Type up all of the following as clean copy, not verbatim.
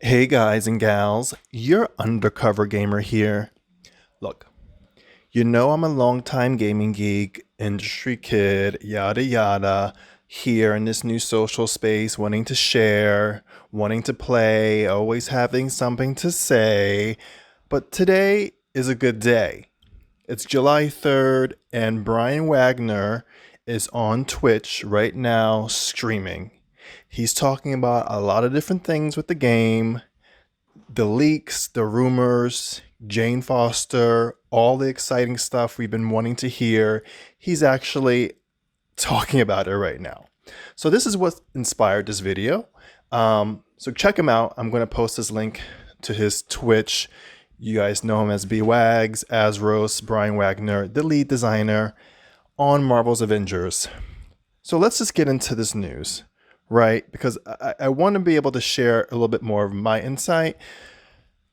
Hey guys and gals, your undercover gamer here. Look, you know I'm a longtime gaming geek, industry kid, yada yada, here in this new social space, wanting to share, wanting to play, always having something to say. But today is a good day. It's July 3rd, and Brian Wagner is on Twitch right now streaming. He's talking about a lot of different things with the game, the leaks, the rumors, Jane Foster, all the exciting stuff we've been wanting to hear. He's actually talking about it right now. So this is what inspired this video. So check him out. I'm going to post this link to his Twitch. You guys know him as BWags, Asros, Brian Wagner, the lead designer on Marvel's Avengers. So let's just get into this news, right? Because I want to be able to share a little bit more of my insight.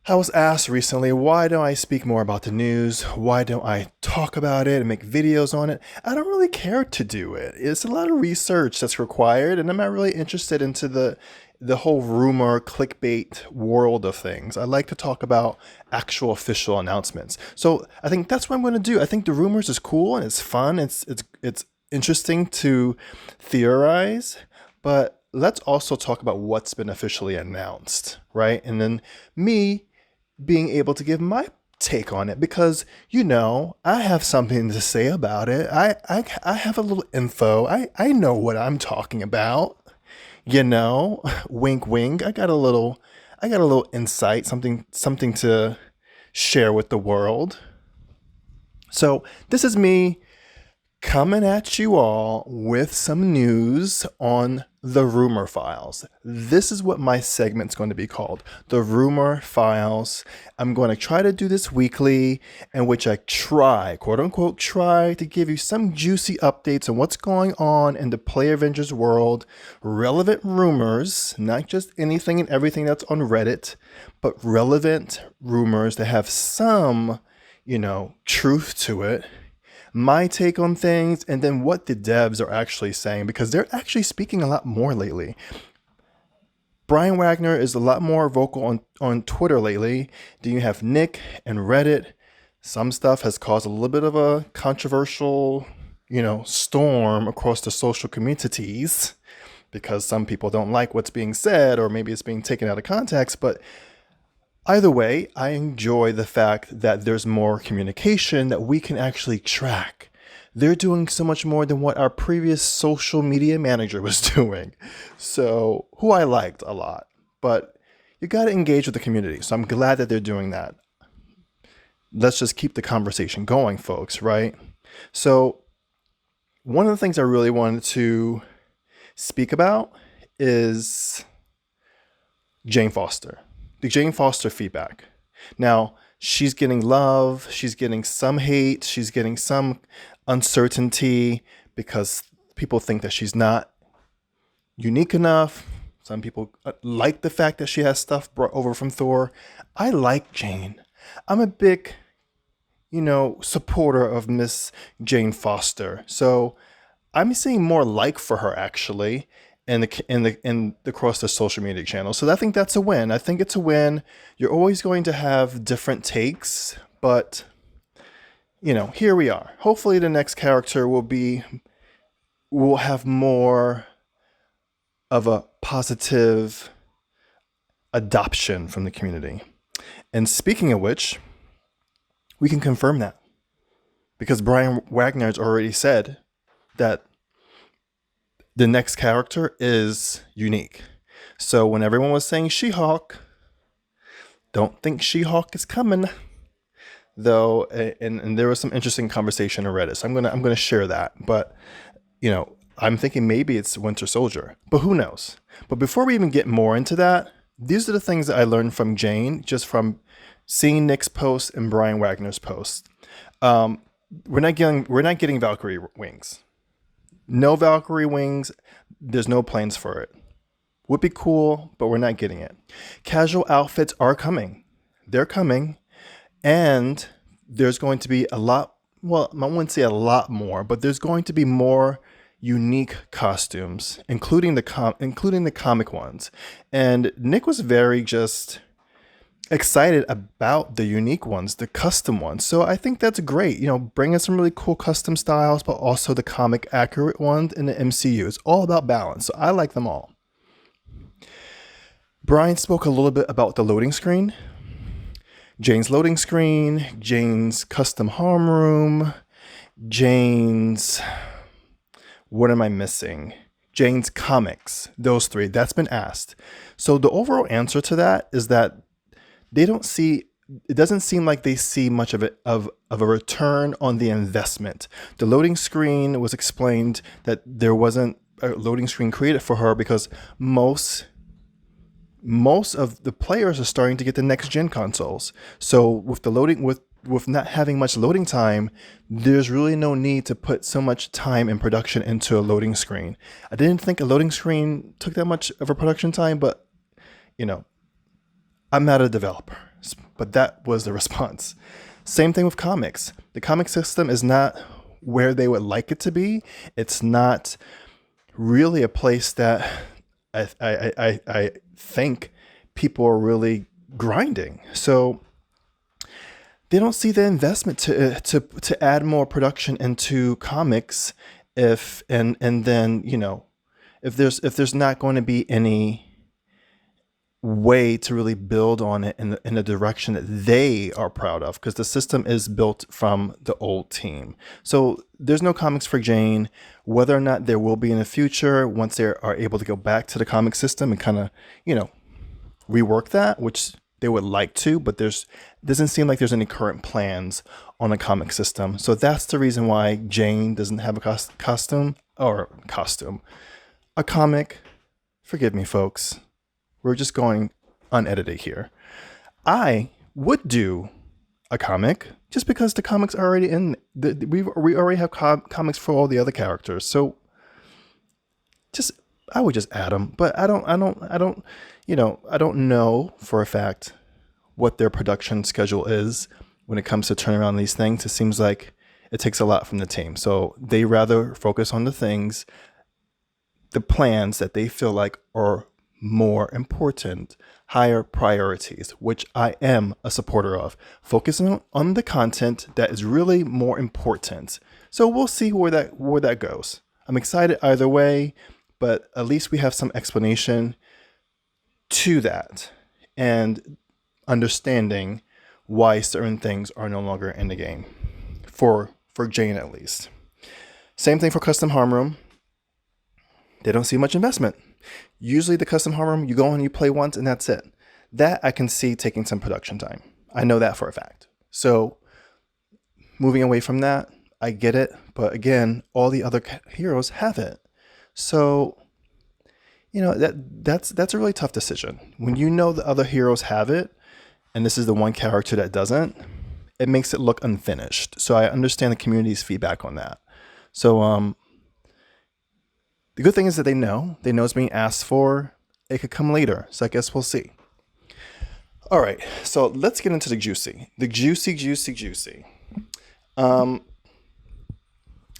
I was asked recently, why don't I speak more about the news? Why don't I talk about it and make videos on it? I don't really care to do it. It's a lot of research that's required, and I'm not really interested into the whole rumor clickbait world of things. I like to talk about actual official announcements. So I think that's what I'm going to do. I think the rumors is cool and it's fun. It's interesting to theorize, but let's also talk about what's been officially announced, right? And then me being able to give my take on it, because I have something to say about it. I have a little info. I know what I'm talking about. Wink wink. I got a little insight, something to share with the world. So this is me coming at you all with some news on the rumor files. This is what my segment's going to be called, the rumor files. I'm going to try to do this weekly, in which I try, quote unquote, try to give you some juicy updates on what's going on in the Player Avengers world, relevant rumors, not just anything and everything that's on Reddit, but relevant rumors that have some, truth to it, my take on things, and then what the devs are actually saying, because they're actually speaking a lot more lately. Brian Wagner is a lot more vocal on Twitter lately. Then you have Nick and Reddit. Some stuff has caused a little bit of a controversial, storm across the social communities, because some people don't like what's being said, or maybe it's being taken out of context. But either way, I enjoy the fact that there's more communication that we can actually track. They're doing so much more than what our previous social media manager was doing. So, who I liked a lot. But you got to engage with the community. So I'm glad that they're doing that. Let's just keep the conversation going, folks, right? So one of the things I really wanted to speak about is Jane Foster. The Jane Foster feedback. Now, she's getting love, she's getting some hate, she's getting some uncertainty because people think that she's not unique enough. Some people like the fact that she has stuff brought over from Thor. I like Jane. I'm a big, supporter of Miss Jane Foster. So I'm seeing more like for her actually in across the social media channels. So I think that's a win. I think it's a win. You're always going to have different takes, but here we are. Hopefully the next character will have more of a positive adoption from the community. And speaking of which, we can confirm that, because Brian Wagner has already said that the next character is unique. So when everyone was saying She-Hulk, don't think She-Hulk is coming, though. And there was some interesting conversation on Reddit. So I'm gonna share that. But I'm thinking maybe it's Winter Soldier, but who knows? But before we even get more into that, these are the things that I learned from Jane, just from seeing Nick's post and Brian Wagner's post. We're not getting Valkyrie wings. No Valkyrie wings. There's no plans for it. Would be cool, but we're not getting it. Casual outfits are coming. They're coming. And there's going to be a lot, well, I wouldn't say a lot more, but there's going to be more unique costumes, including the comic ones. And Nick was very just excited about the unique ones, the custom ones. So I think that's great. Bringing some really cool custom styles, but also the comic accurate ones in the MCU. It's all about balance. So I like them all. Brian spoke a little bit about the loading screen. Jane's loading screen, Jane's custom harm room, Jane's... What am I missing? Jane's comics. Those three. That's been asked. So the overall answer to that is that they don't see... It doesn't seem like they see much of a return on the investment. The loading screen was explained that there wasn't a loading screen created for her because most of the players are starting to get the next gen consoles. So with the loading, with not having much loading time, there's really no need to put so much time and production into a loading screen. I didn't think a loading screen took that much of a production time, but I'm not a developer, but that was the response. Same thing with comics. The comic system is not where they would like it to be. It's not really a place that I think people are really grinding. So they don't see the investment to add more production into comics if there's not going to be any way to really build on it in a direction that they are proud of, because the system is built from the old team. So there's no comics for Jane. Whether or not there will be in the future, once they are able to go back to the comic system and kind of, rework that, which they would like to, but doesn't seem like there's any current plans on a comic system. So that's the reason why Jane doesn't have a a comic. Forgive me, folks. We're just going unedited here. I would do a comic just because the comics are already in. We already have comics for all the other characters, so I would just add them. But I don't know for a fact what their production schedule is when it comes to turning around these things. It seems like it takes a lot from the team, so they rather focus on the plans that they feel like are more important, higher priorities, which I am a supporter of. Focusing on the content that is really more important. So we'll see where that goes. I'm excited either way, but at least we have some explanation to that and understanding why certain things are no longer in the game for Jane, at least. Same thing for custom harm room. They don't see much investment. Usually the custom harm room, you go and you play once and that's it. That I can see taking some production time. I know that for a fact. So moving away from that, I get it. But again, all the other heroes have it. So, that's a really tough decision. When the other heroes have it, and this is the one character that doesn't, it makes it look unfinished. So I understand the community's feedback on that. So, the good thing is that they know it's being asked for. It could come later. So I guess we'll see. All right. So let's get into the juicy. The juicy.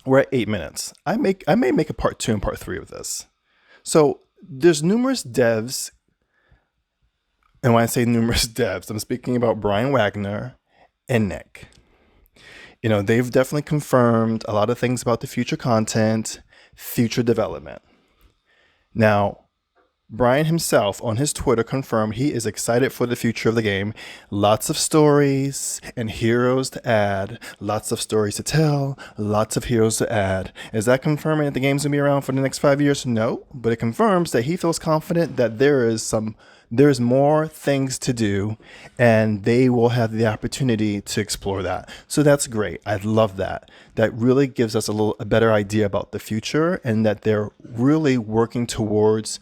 We're at 8 minutes. I may make a part 2 and part 3 of this. So there's numerous devs. And when I say numerous devs, I'm speaking about Brian Wagner and Nick. They've definitely confirmed a lot of things about the future content, future development. Now, Brian himself on his Twitter confirmed he is excited for the future of the game. Lots of stories and heroes to add. Lots of stories to tell. Lots of heroes to add. Is that confirming that the game's going to be around for the next 5 years? No, but it confirms that he feels confident that there's more things to do and they will have the opportunity to explore that. So that's great. I love that. That really gives us a better idea about the future and that they're really working towards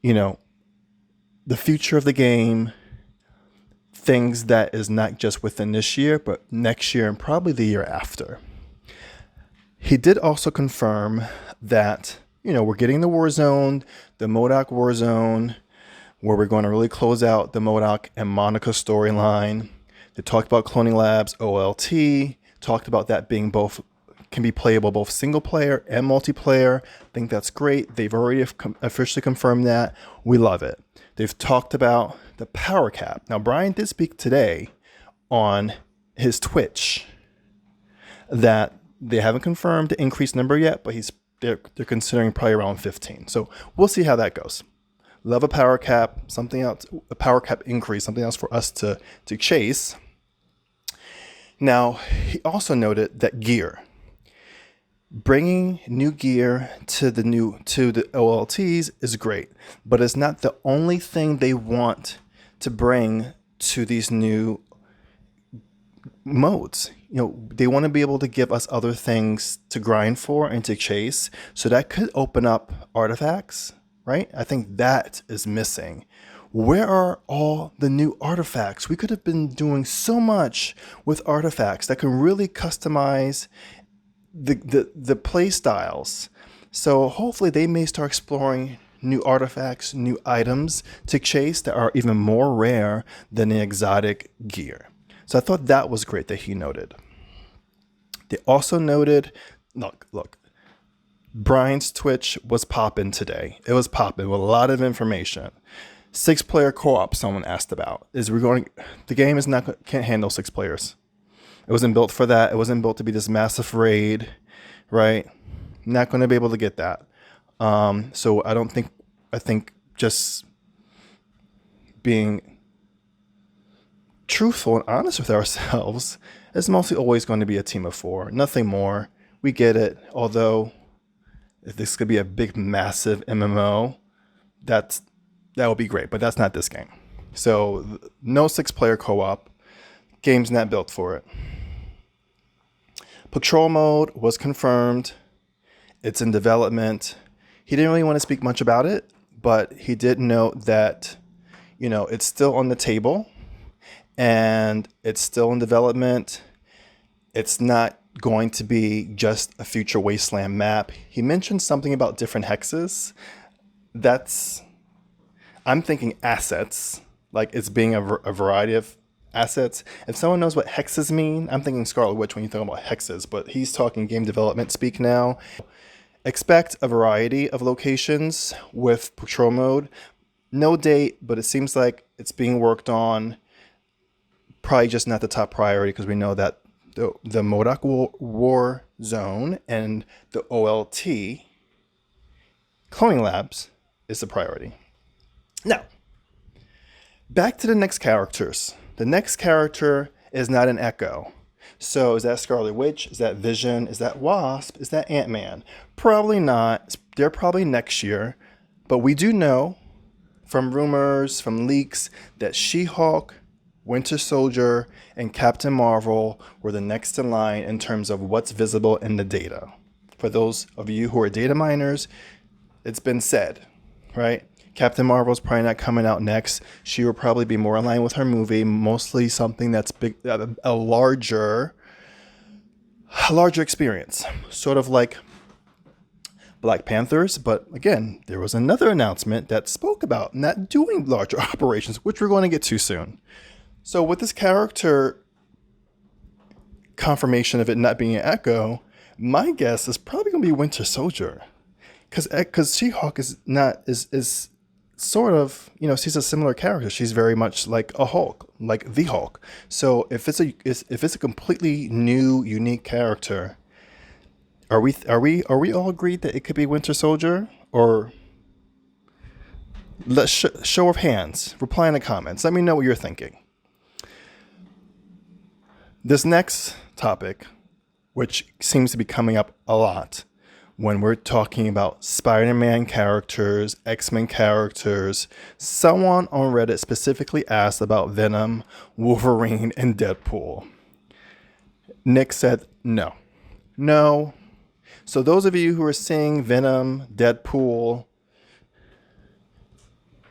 the future of the game, things that is not just within this year, but next year and probably the year after. He did also confirm that, we're getting the Warzone, the Modok Warzone, where we're going to really close out the Modok and Monica storyline. They talked about cloning Labs OLT, talked about that being both can be playable both single player and multiplayer. I think that's great. They've already officially confirmed that. We love it. They've talked about the power cap. Now, Brian did speak today on his Twitch that they haven't confirmed the increased number yet, but they're considering probably around 15. So we'll see how that goes. Love a power cap, something else, a power cap increase, something else for us to chase. Now, he also noted that gear, bringing new gear to the OLTs is great, but it's not the only thing they want to bring to these new modes. They want to be able to give us other things to grind for and to chase. So that could open up artifacts, right? I think that is missing. Where are all the new artifacts? We could have been doing so much with artifacts that can really customize the play styles. So hopefully they may start exploring new artifacts, new items to chase that are even more rare than the exotic gear. So I thought that was great that he noted. They also noted, look, Brian's Twitch was popping today. It was popping with a lot of information. 6-player co-op, someone asked about. The game can't handle 6 players. It wasn't built for that. It wasn't built to be this massive raid, right? Not going to be able to get that. So I think just being truthful and honest with ourselves is mostly always going to be a team of 4. Nothing more. We get it. Although, if this could be a big, massive MMO, that would be great. But that's not this game. So, no 6-player co-op. Game's not built for it. Patrol mode was confirmed. It's in development. He didn't really want to speak much about it, but he did note that, it's still on the table and it's still in development. It's not going to be just a future Wasteland map. He mentioned something about different hexes. I'm thinking assets, like it's being a variety of assets. If someone knows what hexes mean, I'm thinking Scarlet Witch when you think about hexes, but he's talking game development speak now. Expect a variety of locations with patrol mode. No date, but it seems like it's being worked on. Probably just not the top priority because we know that the Modok War Zone and the OLT cloning labs is the priority. Now, back to the next characters. The next character is not an Echo. So is that Scarlet Witch? Is that Vision? Is that Wasp? Is that Ant-Man? Probably not. They're probably next year. But we do know from rumors, from leaks, that She-Hulk, Winter Soldier, and Captain Marvel were the next in line in terms of what's visible in the data. For those of you who are data miners, it's been said, right? Captain Marvel's probably not coming out next. She will probably be more in line with her movie, mostly something that's big, a larger experience, sort of like Black Panthers. But again, there was another announcement that spoke about not doing larger operations, which we're going to get to soon. So with this character confirmation of it not being an Echo, my guess is probably going to be Winter Soldier, because She-Hulk is sort of, she's a similar character. She's very much like a Hulk, like the Hulk. So if it's a completely new, unique character, are we all agreed that it could be Winter Soldier? Or let's show of hands, reply in the comments. Let me know what you're thinking. This next topic, which seems to be coming up a lot when we're talking about Spider-Man characters, X-Men characters, someone on Reddit specifically asked about Venom, Wolverine, and Deadpool. Nick said no. No. So those of you who are seeing Venom, Deadpool,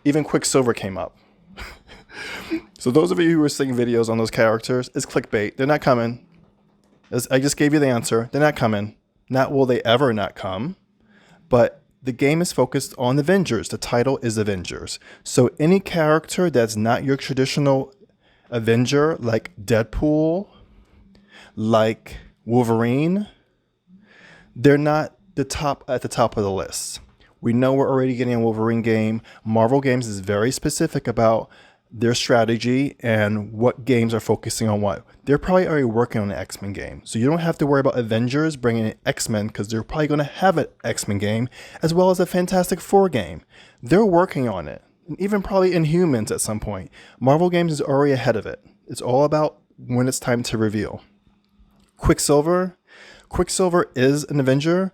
even Quicksilver came up. So those of you who are seeing videos on those characters, it's clickbait. They're not coming. I just gave you the answer. They're not coming. Not will they ever not come, but the game is focused on Avengers. The title is Avengers. So any character that's not your traditional Avenger, like Deadpool, like Wolverine, they're not the top at the top of the list. We know we're already getting a Wolverine game. Marvel Games is very specific about their strategy and what games are focusing on what. They're probably already working on an X-Men game. So you don't have to worry about Avengers bringing in X-Men because they're probably going to have an X-Men game as well as a Fantastic Four game. They're working on it. And even probably Inhumans at some point. Marvel Games is already ahead of it. It's all about when it's time to reveal. Quicksilver is an Avenger,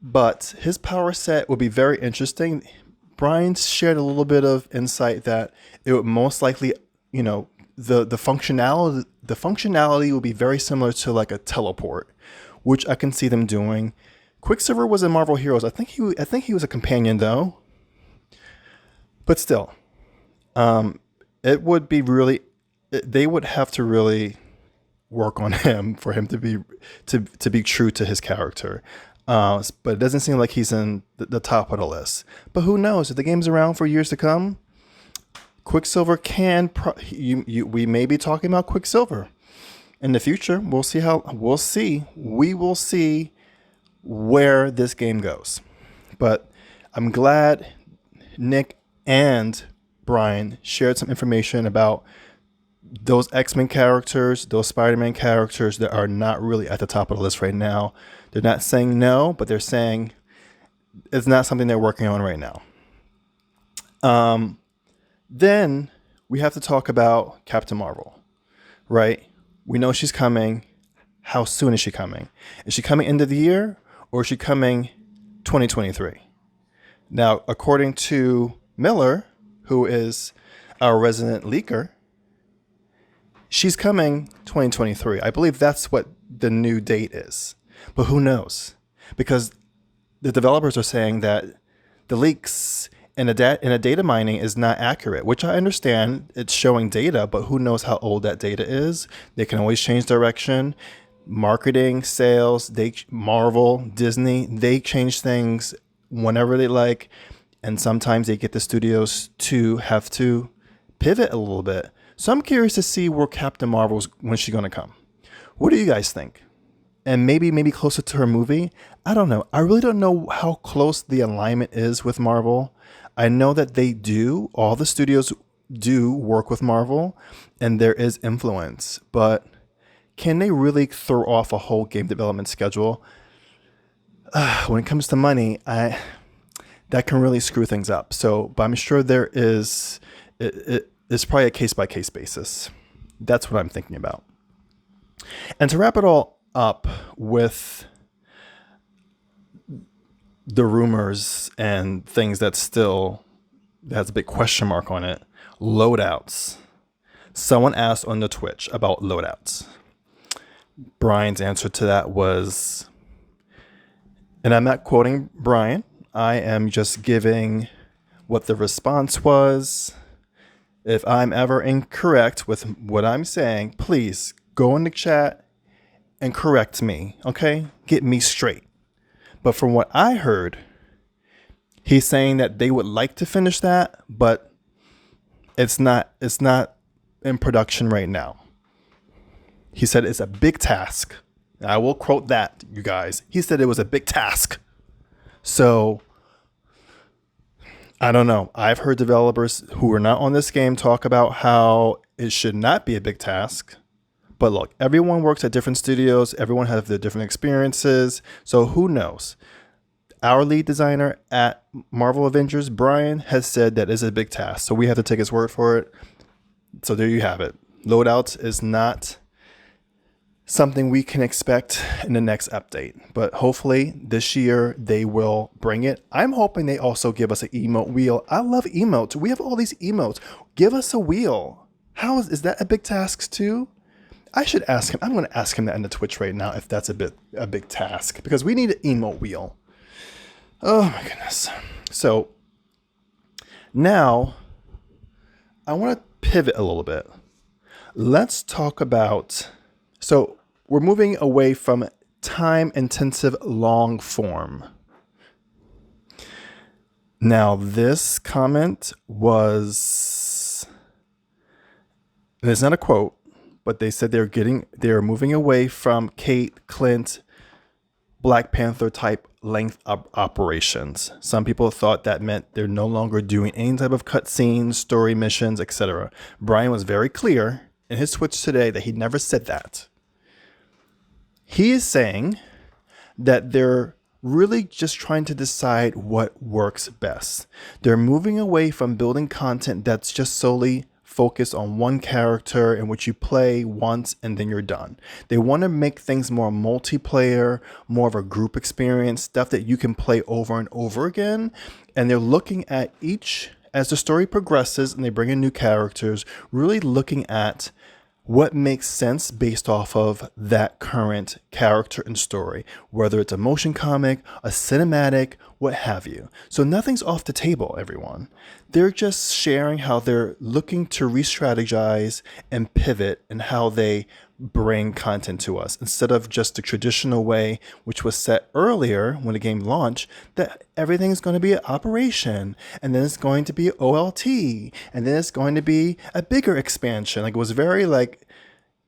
but his power set would be very interesting. Brian shared a little bit of insight that it would most likely, the functionality will be very similar to like a teleport, which I can see them doing. Quicksilver was in Marvel Heroes. I think he was a companion though. But still, it would be really. They would have to really work on him for him to be true to his character. But it doesn't seem like he's in the top of the list. But who knows? If the game's around for years to come, Quicksilver we may be talking about Quicksilver in the future. We will see where this game goes. But I'm glad Nick and Brian shared some information about those X-Men characters, those Spider-Man characters that are not really at the top of the list right now. They're not saying no, but they're saying it's not something they're working on right now. Then we have to talk about Captain Marvel, right? We know she's coming. How soon is she coming? Is she coming end of the year or is she coming 2023? Now, according to Miller, who is our resident leaker, she's coming 2023. I believe that's what the new date is. But who knows? Because the developers are saying that the leaks and the data mining is not accurate, which I understand. It's showing data, but who knows how old that data is? They can always change direction. Marketing, sales, Marvel, Disney, they change things whenever they like. And sometimes they get the studios to have to pivot a little bit. So I'm curious to see where Captain Marvel's, when she's going to come. What do you guys think? And maybe closer to her movie? I don't know. I really don't know how close the alignment is with Marvel. I know that they do. All the studios do work with Marvel, and there is influence. But can they really throw off a whole game development schedule? When it comes to money, that can really screw things up. But I'm sure there is. It's probably a case-by-case basis. That's what I'm thinking about. And to wrap it all up with the rumors and things that still has a big question mark on it, loadouts. Someone asked on the Twitch about loadouts. Brian's answer to that was, and I'm not quoting Brian, I am just giving what the response was. If I'm ever incorrect with what I'm saying, please go in the chat and correct me, okay? Get me straight. But from what I heard, he's saying that they would like to finish that, but it's not in production right now. He said it's a big task. I will quote that, you guys. He said it was a big task. So I don't know. I've heard developers who are not on this game talk about how it should not be a big task. But look, everyone works at different studios. Everyone has their different experiences. So who knows? Our lead designer at Marvel Avengers, Brian, has said that is a big task. So we have to take his word for it. So there you have it. Loadouts is not something we can expect in the next update. But hopefully this year they will bring it. I'm hoping they also give us an emote wheel. I love emotes. We have all these emotes. Give us a wheel. How is that a big task too? I should ask him. I'm going to ask him that in the Twitch right now if that's a big task, because we need an emote wheel. Oh my goodness. So now I want to pivot a little bit. Let's talk about, so we're moving away from time-intensive long form. Now this comment was, and it's not a quote, but they said they're moving away from Kate, Clint, Black Panther type length operations. Some people thought that meant they're no longer doing any type of cutscenes, story missions, etc. Brian was very clear in his Twitch today that he never said that. He is saying that they're really just trying to decide what works best. They're moving away from building content that's just solely focused on one character in which you play once and then you're done. They want to make things more multiplayer, more of a group experience, stuff that you can play over and over again. And they're looking at each, as the story progresses and they bring in new characters, really looking at what makes sense based off of that current character and story, whether it's a motion comic, a cinematic, what have you. So nothing's off the table, everyone. They're just sharing how they're looking to re-strategize and pivot and how they bring content to us instead of just the traditional way, which was set earlier when the game launched, that everything's going to be an operation and then it's going to be OLT and then it's going to be a bigger expansion. Like, it was very like,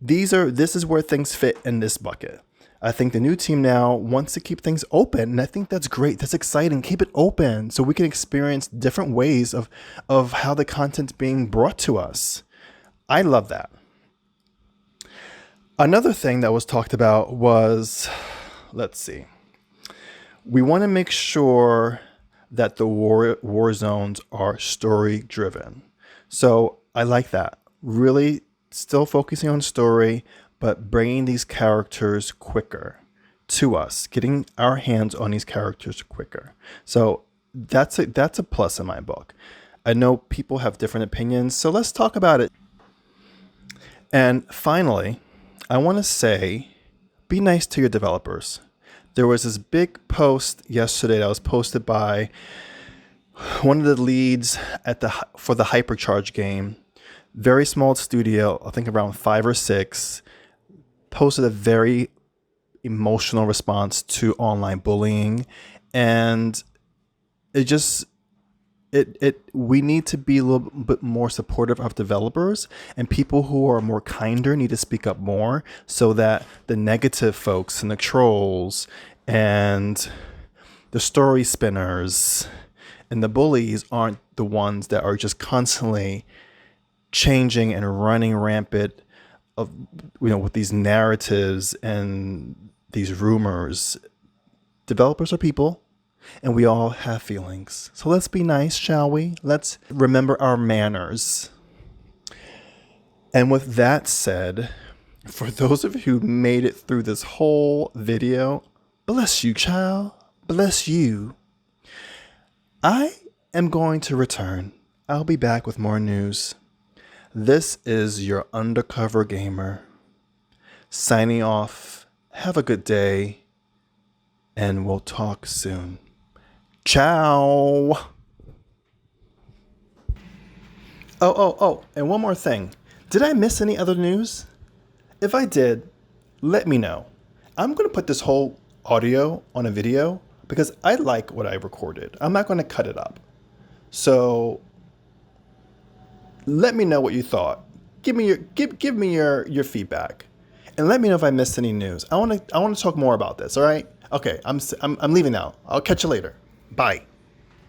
this is where things fit in this bucket. I think the new team now wants to keep things open, and I think that's great. That's exciting. Keep it open so we can experience different ways of how the content's being brought to us. I love that. Another thing that was talked about was, let's see, we want to make sure that the war zones are story driven. So I like that. Really still focusing on story, but bringing these characters quicker to us, getting our hands on these characters quicker. So that's a plus in my book. I know people have different opinions, so let's talk about it. And finally, I want to say, be nice to your developers. There was this big post yesterday that was posted by one of the leads for the Hypercharge game. Very small studio, I think around 5 or 6, posted a very emotional response to online bullying. And we need to be a little bit more supportive of developers, and people who are more kinder need to speak up more so that the negative folks and the trolls and the story spinners and the bullies aren't the ones that are just constantly changing and running rampant of, with these narratives and these rumors. Developers are people, and we all have feelings. So let's be nice, shall we? Let's remember our manners. And with that said, for those of you who made it through this whole video, bless you, child. Bless you. I am going to return. I'll be back with more news. This is your undercover gamer signing off. Have a good day, and we'll talk soon. Ciao. Oh, and one more thing. Did I miss any other news? If I did, let me know. I'm going to put this whole audio on a video because I like what I recorded. I'm not going to cut it up. So let me know what you thought. Give me your feedback, and let me know if I missed any news. I want to talk more about this. All right? Okay, I'm leaving now. I'll catch you later. Bye.